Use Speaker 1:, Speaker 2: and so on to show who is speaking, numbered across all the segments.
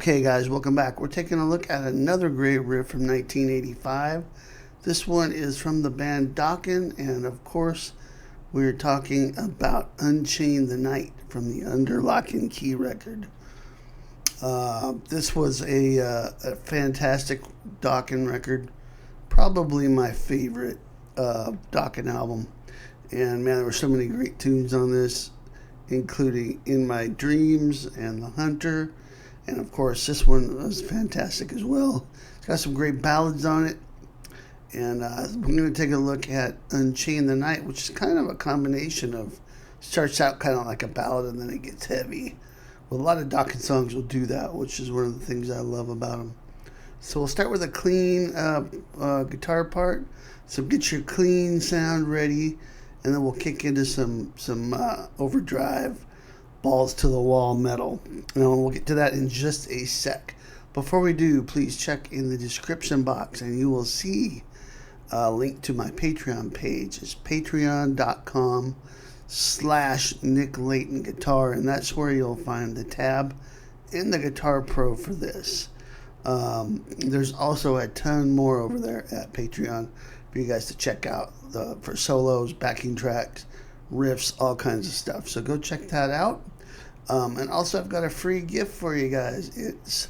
Speaker 1: Okay guys, welcome back. We're taking a look at another great riff from 1985. This one is from the band Dokken, and of course we're talking about Unchain The Night from the Under Lock and Key record. This was a fantastic Dokken record, probably my favorite Dokken album. And man, there were so many great tunes on this, including In My Dreams and The Hunter. And of course, this one was fantastic as well. It's got some great ballads on it. And we're going to take a look at Unchain The Night, which is kind of a combination of, starts out kind of like a ballad and then it gets heavy. Well, a lot of Dokken songs will do that, which is one of the things I love about them. So we'll start with a clean guitar part. So get your clean sound ready, and then we'll kick into some overdrive, balls to the wall metal. And we'll get to that in just a sec. Before we do, please check in the description box and you will see a link to my Patreon page. It's patreon.com/Nick Layton Guitar, and that's where you'll find the tab and the Guitar Pro for this. There's also a ton more over there at Patreon for you guys to check out for solos, backing tracks, riffs, all kinds of stuff. So go check that out. And also I've got a free gift for you guys. It's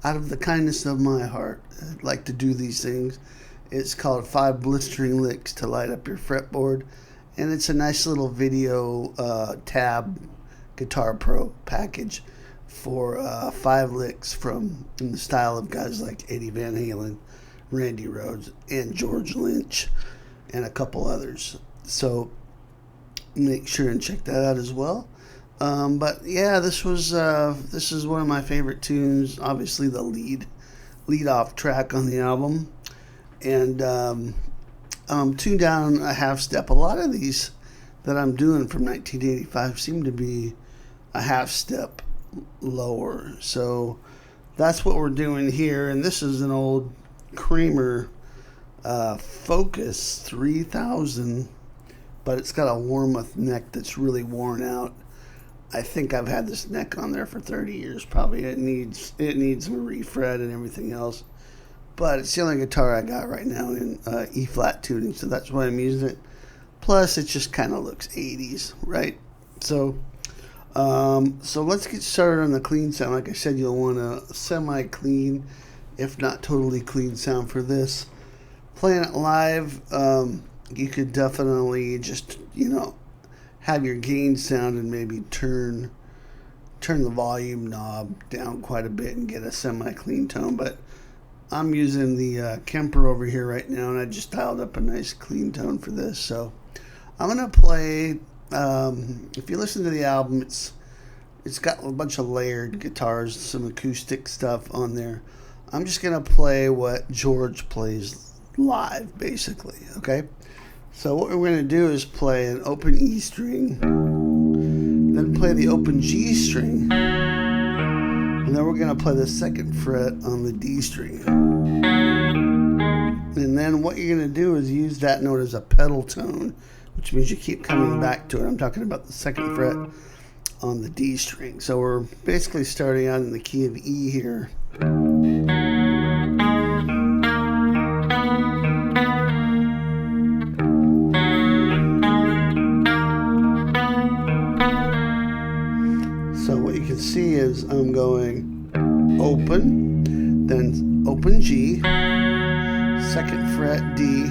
Speaker 1: out of the kindness of my heart. I'd like to do these things. It's called 5 Blistering Licks to Light Up Your Fretboard. And it's a nice little video tab Guitar Pro package for 5 licks in the style of guys like Eddie Van Halen, Randy Rhoads, and George Lynch, and a couple others. So make sure and check that out as well. But yeah, this is one of my favorite tunes. Obviously, the lead off track on the album, and tuned down a half step. A lot of these that I'm doing from 1985 seem to be a half step lower. So that's what we're doing here. And this is an old Kramer Focus 3000, but it's got a Warmoth neck that's really worn out. I think I've had this neck on there for 30 years probably. It needs a refret and everything else. But it's the only guitar I got right now in E-flat tuning, so that's why I'm using it. Plus, it just kind of looks 80s, right? So let's get started on the clean sound. Like I said, you'll want a semi-clean, if not totally clean sound for this. Playing it live, you could definitely just, have your gain sound and maybe turn the volume knob down quite a bit and get a semi-clean tone. But I'm using the Kemper over here right now, and I just dialed up a nice clean tone for this. So I'm gonna play. If you listen to the album, it's got a bunch of layered guitars, some acoustic stuff on there. I'm just gonna play what George plays live, basically. Okay. So what we're going to do is play an open E string, then play the open G string, and then we're going to play the 2nd fret on the D string. And then what you're going to do is use that note as a pedal tone, which means you keep coming back to it. I'm talking about the 2nd fret on the D string. So we're basically starting out in the key of E here. See is I'm going open, then open G, 2nd fret D,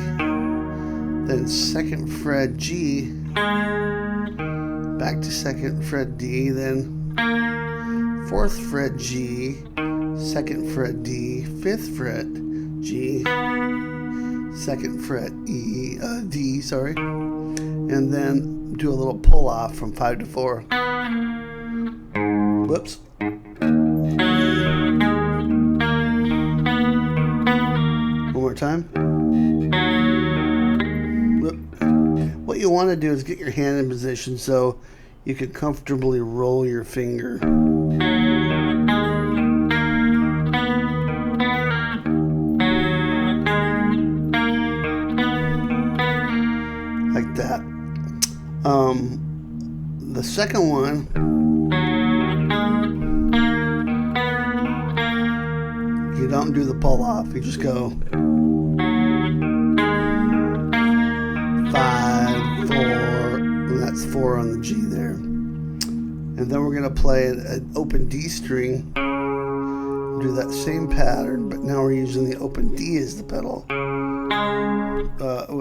Speaker 1: then 2nd fret G, back to 2nd fret D, then 4th fret G, 2nd fret D, 5th fret G, 2nd fret D, sorry, and then do a little pull off from 5 to 4. Whoops. One more time. Whoop. What you want to do is get your hand in position so you can comfortably roll your finger. Like that. The second one don't do the pull off. You just go 5, 4, and that's 4 on the G there. And then we're going to play an open D string, do that same pattern, but now we're using the open D as the pedal.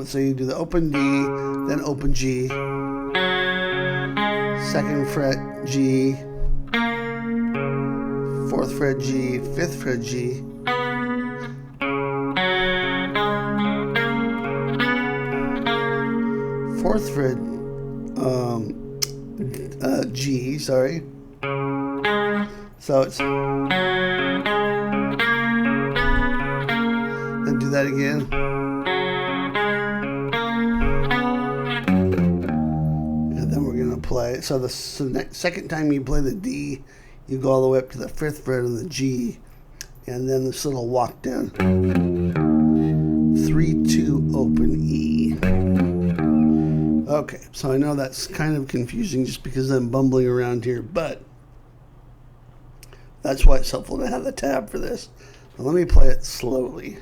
Speaker 1: So you do the open D, then open G, 2nd fret G, 4th fret G, 5th fret G, 4th fret G, sorry. So it's, then do that again. And then we're gonna play. So the second time you play the D, you go all the way up to the 5th fret of the G, and then this little walk down. 3, 2, open E. Okay, so I know that's kind of confusing just because I'm bumbling around here, but that's why it's helpful to have the tab for this. Now let me play it slowly.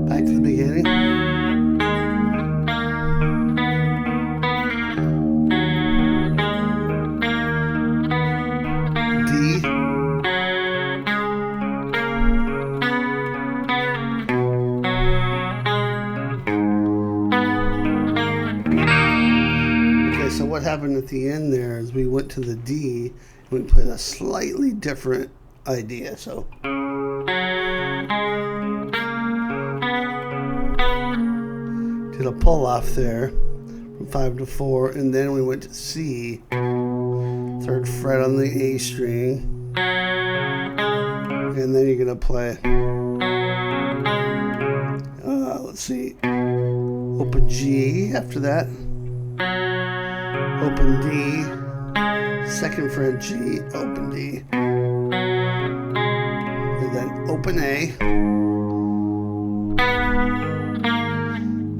Speaker 1: Back to the beginning. So what happened at the end there is we went to the D and we played a slightly different idea. So did a pull off there from 5 to 4, and then we went to C, 3rd fret on the A string, and then you're gonna play let's see, open G after that, open D, 2nd fret G, open D, and then open A,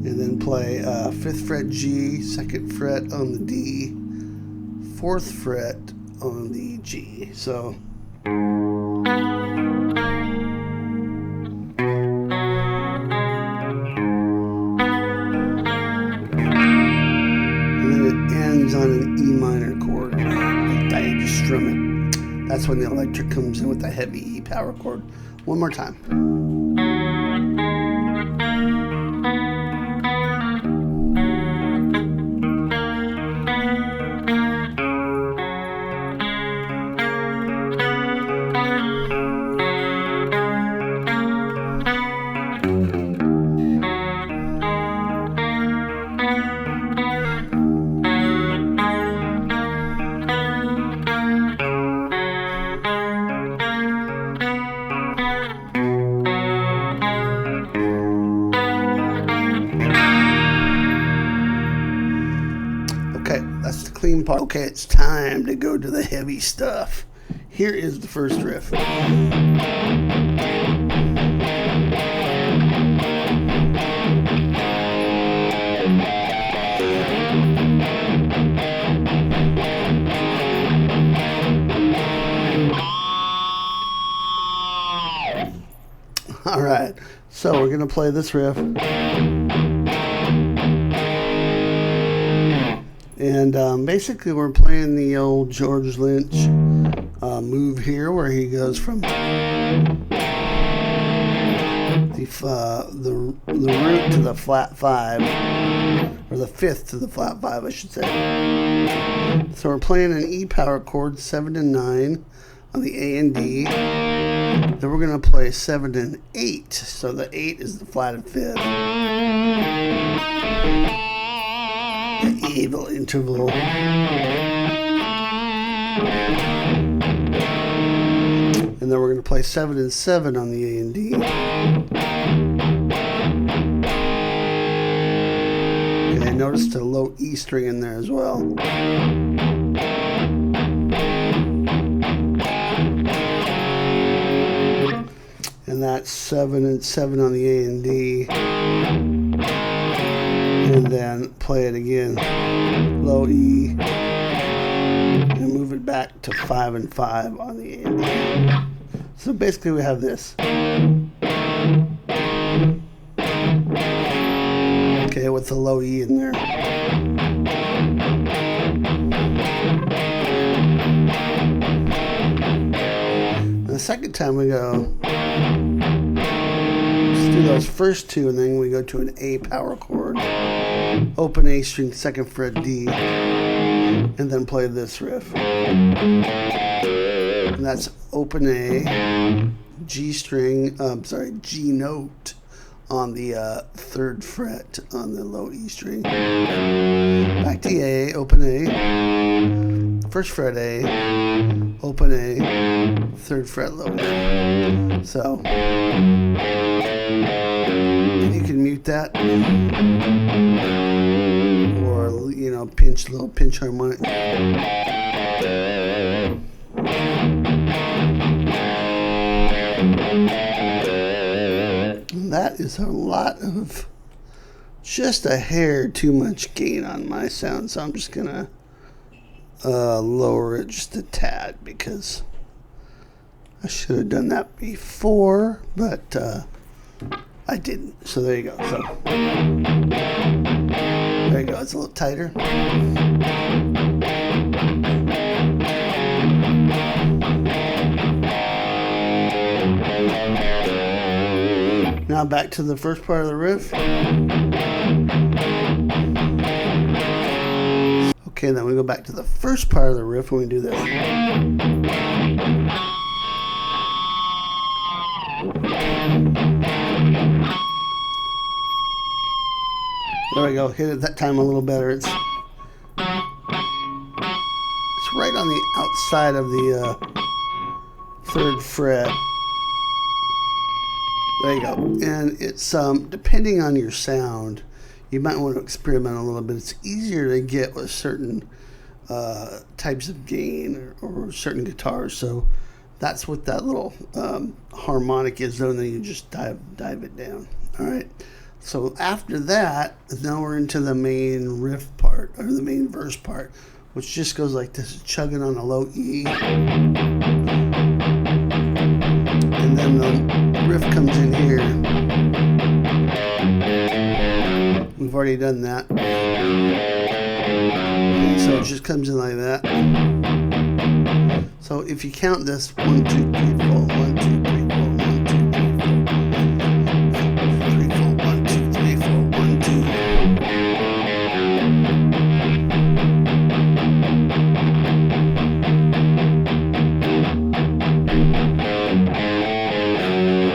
Speaker 1: and then play 5th fret G, 2nd fret on the D, 4th fret on the G. So on an E minor chord, like you just strum it. That's when the electric comes in with the heavy E power chord. One more time. That's the clean part. Okay, it's time to go to the heavy stuff. Here is the first riff. All right, so we're gonna play this riff. And basically we're playing the old George Lynch move here, where he goes from the root to the flat 5, or the 5th to the flat 5, I should say. So we're playing an E power chord, 7 and 9 on the A and D. Then we're going to play 7 and 8. So the 8 is the flatted 5th. The evil interval. And then we're going to play 7 and 7 on the A and D. And I noticed a low E string in there as well. that 7 and 7 on the A and D, and then play it again, low E, and move it back to 5 and 5 on the A and D. So basically we have this. Okay, with the low E in there. The second time we go, let's do those first two, and then we go to an A power chord, open A string, 2nd fret D, and then play this riff. And that's open A, G string, G note on the 3rd fret on the low E string. Back to A, open A, 1st fret A, open A, 3rd fret low E. So, and you can mute that, or little pinch harmonic. That is a lot of, just a hair too much gain on my sound, so I'm just gonna lower it just a tad, because I should have done that before, but I didn't. So there you go. So there you go. It's a little tighter. Now back to the first part of the riff. Okay, then we go back to the first part of the riff when we do this. There we go. Hit it that time a little better. It's right on the outside of the 3rd fret. There you go. And it's depending on your sound, you might want to experiment a little bit. It's easier to get with certain types of gain or certain guitars. So that's what that little harmonic is, and then you just dive it down. All right. So after that, now we're into the main riff part, or the main verse part, which just goes like this, chugging on a low E. And then the riff comes in here. We've already done that. And so it just comes in like that. So if you count this, 1, 2, 3, 4, 1, 2, 3, 4, 1, 2, 3, 4, 1, 2, 3, 4, 1, 2.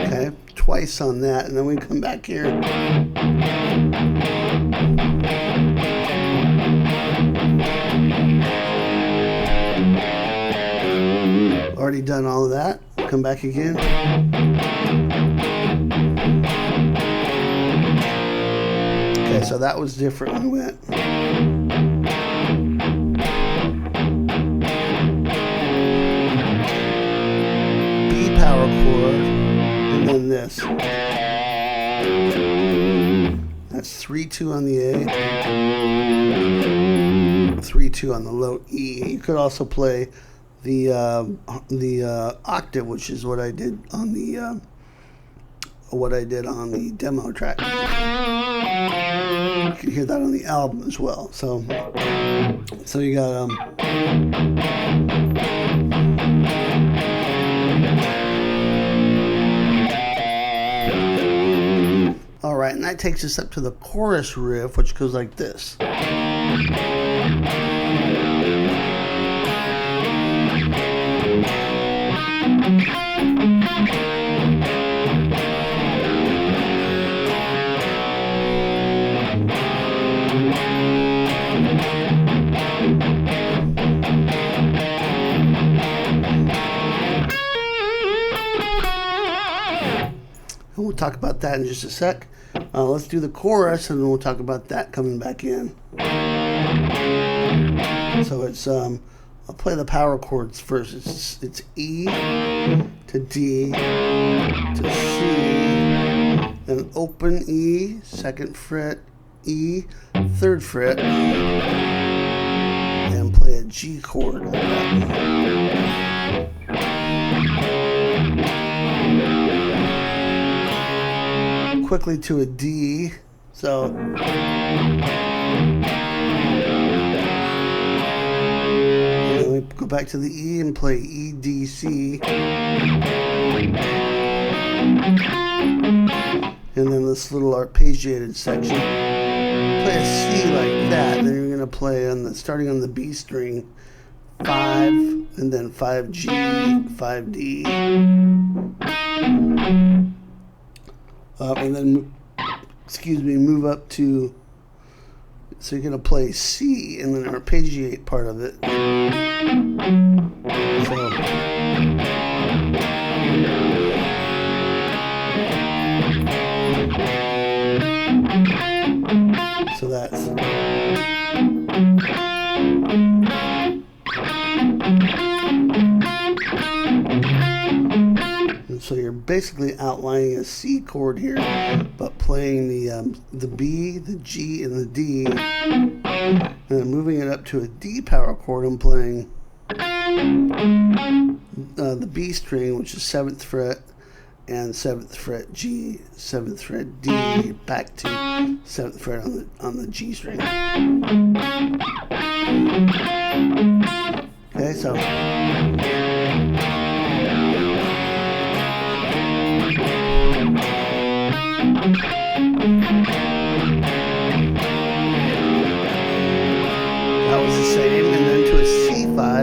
Speaker 1: Okay, twice on that, and then we come back here. Already done all of that. Come back again. Okay, so that was different when we went. B power chord, and then this. That's 3-2 on the A, 3-2 on the low E. You could also play the octave, which is what I did on the demo track. You can hear that on the album as well. So you got all right, and that takes us up to the chorus riff, which goes like this. And we'll talk about that in just a sec. Let's do the chorus, and then we'll talk about that coming back in. So it's I'll play the power chords first. It's E to D to C, then open E, 2nd fret, E, 3rd fret, and play a G chord on that. Quickly to a D, so and then we go back to the E and play E, D, C, and then this little arpeggiated section, play a C like that, and then you're going to play on the, starting on the B string, 5, and then 5G, 5D, and then, excuse me, move up to, so you're going to play C and then arpeggiate part of it. So that's. And so you're basically outlining a C chord here, but playing the B, the G, and the D, and then moving it up to a D power chord and playing the B string, which is 7th fret, and 7th fret G, 7th fret D, back to 7th fret on the G string. Okay, so. That was the same, and then to a C5.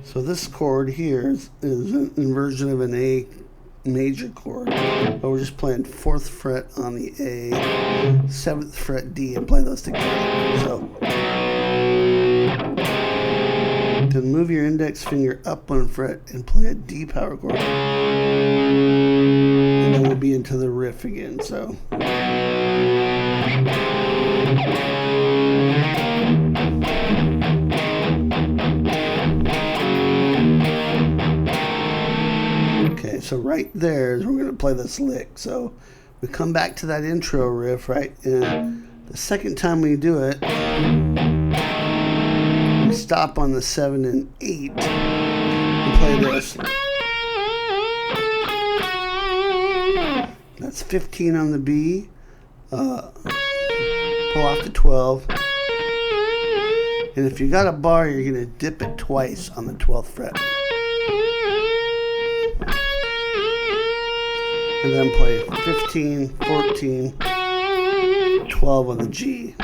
Speaker 1: So this chord here is an inversion of an A major chord, but we're just playing 4th fret on the A, 7th fret D, and play those together. So then move your index finger up 1 fret and play a D power chord, and then we'll be into the riff again. So. Okay, so right there is we're going to play this lick. So we come back to that intro riff, right? And the second time we do it, we stop on the 7 and 8 and play this. That's 15 on the B. Pull off the 12. And if you got a bar, you're going to dip it twice on the 12th fret. And then play 15, 14, 12 on the G.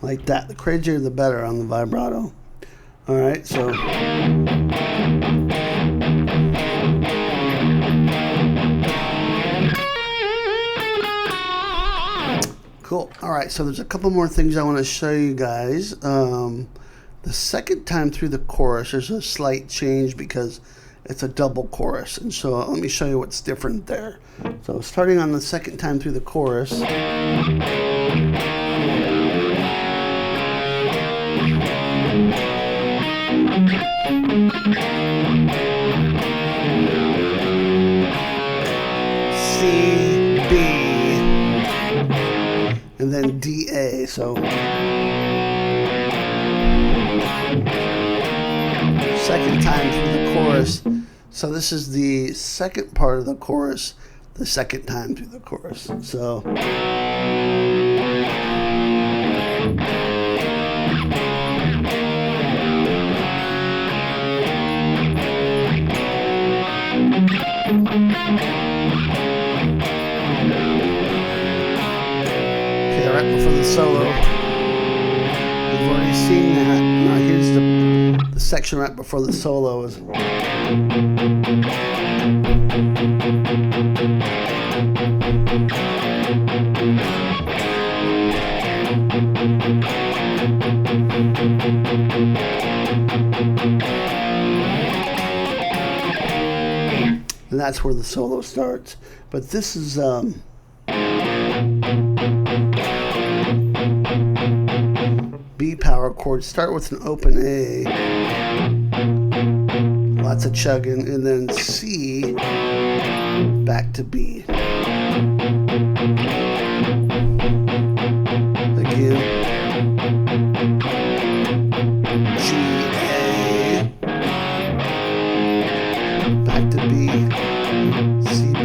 Speaker 1: Like that. The crazier the better on the vibrato. Alright, so. Cool. Alright, so there's a couple more things I want to show you guys. The second time through the chorus, there's a slight change because it's a double chorus. And so let me show you what's different there. So starting on the second time through the chorus. C, B, and then D, A. So second time through the chorus. So this is the second part of the chorus, the second time through the chorus. So okay, right before the solo. We've already seen that. Now here's the section right before the solo is. And that's where the solo starts. But this is B power chord. Start with an open A, lots of chugging, and then C back to B. Again, G, A, back to B, C, B.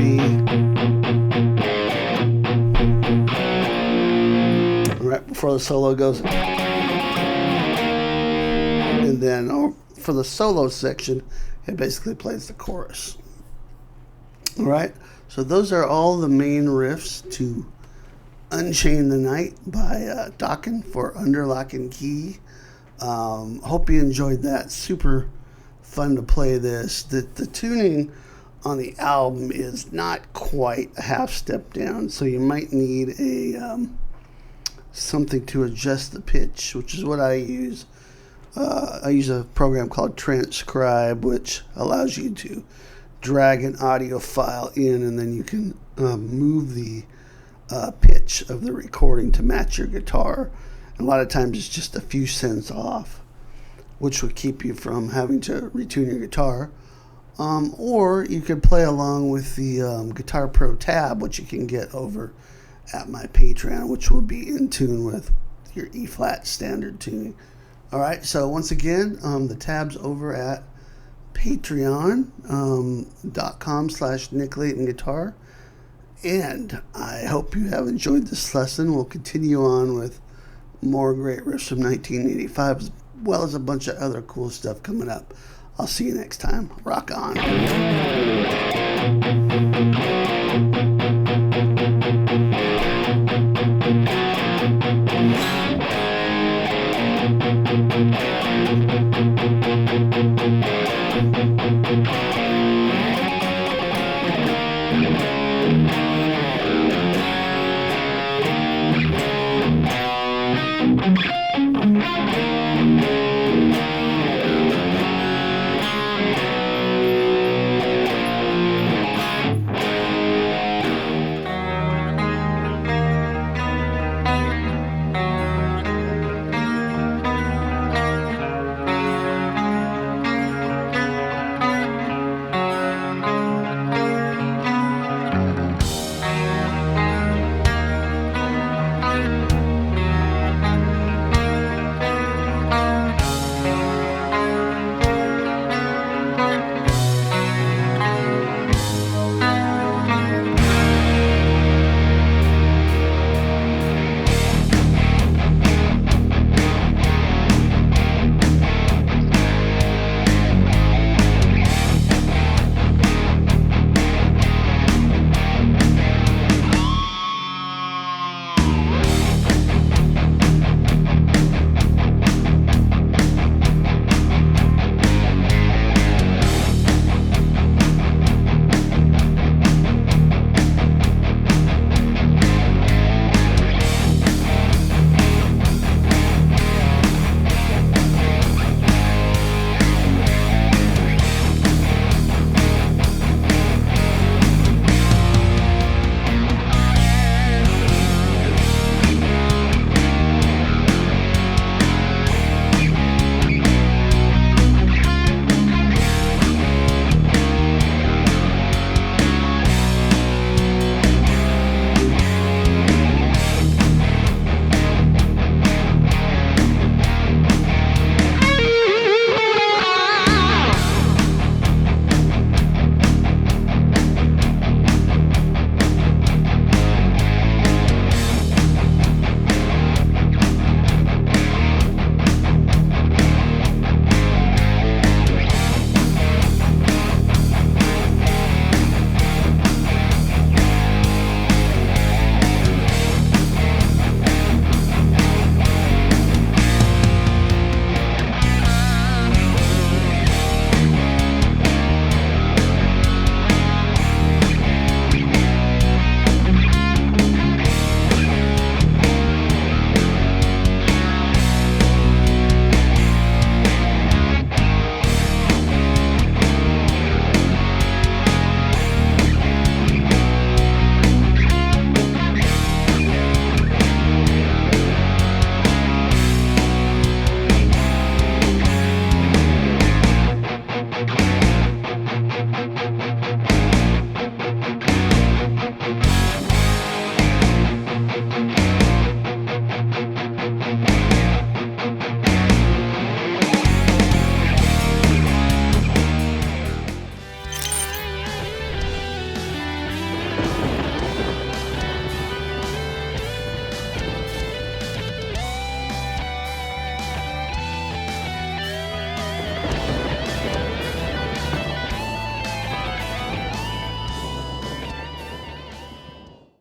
Speaker 1: Right before the solo goes. And then for the solo section, it basically plays the chorus. All right, so those are all the main riffs to Unchain the Night by Dokken for Under Lock and Key. Hope you enjoyed that. Super fun to play this. The tuning on the album is not quite a half step down, so you might need a something to adjust the pitch, which is what I use. I use a program called Transcribe, which allows you to drag an audio file in, and then you can move the pitch of the recording to match your guitar. And a lot of times it's just a few cents off, which would keep you from having to retune your guitar. Or you could play along with the Guitar Pro tab, which you can get over at my Patreon, which will be in tune with your E-flat standard tuning. All right, so once again, the tab's over at patreon.com/NickLaytonGuitar. And I hope you have enjoyed this lesson. We'll continue on with more great riffs from 1985, as well as a bunch of other cool stuff coming up. I'll see you next time. Rock on.